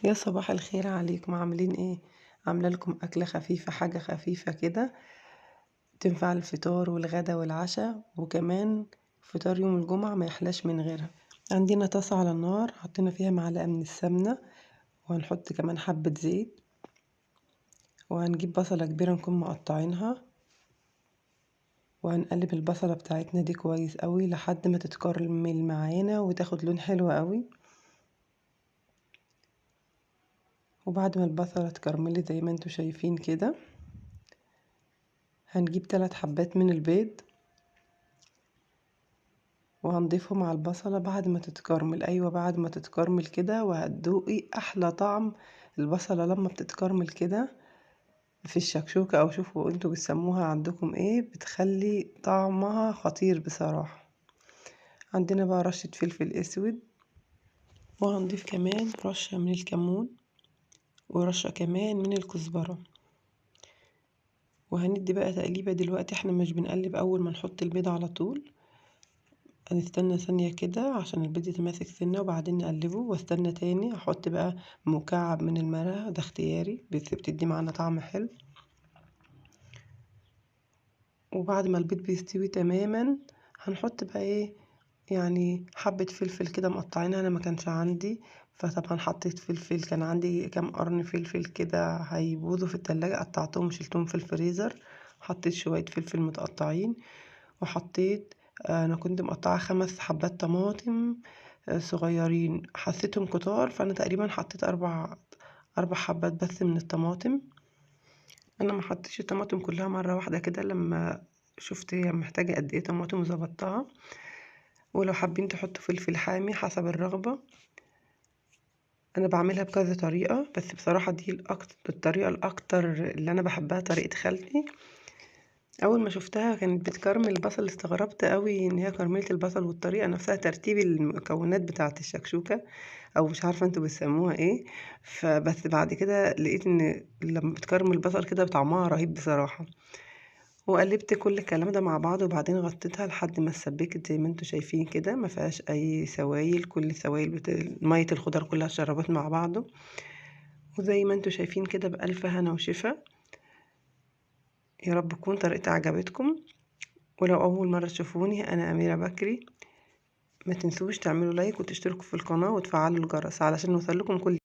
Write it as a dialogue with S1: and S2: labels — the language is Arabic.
S1: يا صباح الخير عليكم، عاملين ايه؟ عامله لكم اكله خفيفه، حاجه خفيفه كده تنفع الفطار والغدا والعشاء، وكمان فطار يوم الجمعه ما يحلاش من غيرها. عندنا طاسه على النار، حطينا فيها معلقه من السمنه، وهنحط كمان حبه زيت، وهنجيب بصله كبيره نكون مقطعينها، وهنقلب البصله بتاعتنا دي كويس قوي لحد ما تتكرمل معانا وتاخد لون حلو قوي. وبعد ما البصله اتكرملت زي ما انتوا شايفين كده، هنجيب 3 حبات من البيض وهنضيفهم على البصلة بعد ما تتكرمل. ايوه بعد ما تتكرمل كده، وهتدوقي احلى طعم. البصلة لما بتتكرمل كده في الشكشوكة، او شوفوا انتوا بتسموها عندكم ايه، بتخلي طعمها خطير بصراحة. عندنا بقى رشة فلفل اسود، وهنضيف كمان رشة من الكمون، ورشة كمان من الكزبرة، وهندي بقى تقليبة. دلوقتي احنا مش بنقلب اول ما نحط البيض على طول، هنستنى ثانية كده عشان البيض يتماسك سنة، وبعدين نقلبه، واستنى تاني احط بقى مكعب من المرقة، ده اختياري بس بتدي معانا طعم حلو. وبعد ما البيض بيستوي تماما، هنحط بقى ايه، يعني حبة فلفل كده مقطعينها، انا ما كانش عندي فطبعا حطيت فلفل، كان عندي كام قرن فلفل كده هيبوظوا في التلاجة، قطعتهم شلتهم في الفريزر. حطيت شوية فلفل متقطعين، وحطيت انا كنت مقطعه 5 حبات طماطم صغيرين، حسيتهم كتار فانا تقريبا حطيت 4 حبات بس من الطماطم. انا ما حطيتش الطماطم كلها مره واحده كده، لما شفت هي محتاجه قد ايه طماطم وظبطتها. ولو حابين تحطوا فلفل حامي حسب الرغبه. انا بعملها بكذا طريقه، بس بصراحه دي الطريقه الاكتر اللي انا بحبها، طريقه خالتي. اول ما شفتها كانت بتكرمل البصل، استغربت قوي ان هي كرملت البصل، والطريقه نفسها ترتيب المكونات بتاعه الشكشوكه، او مش عارفه انتوا بتسموها ايه. فبس بعد كده لقيت ان لما بتكرمل البصل كده طعمها رهيب بصراحه. وقلبت كل الكلام ده مع بعض، وبعدين غطيتها لحد ما اتسبكت زي ما انتوا شايفين كده، ما فيهاش اي سوائل، كل السوائل ميه الخضار كلها شربت مع بعضه. وزي ما انتوا شايفين كده، بألف هنا وشفا. يا رب تكون طريقتي عجبتكم. ولو أول مرة تشوفوني، أنا أميرة بكري. ما تنسوش تعملوا لايك وتشتركوا في القناة وتفعلوا الجرس علشان يوصلكم كل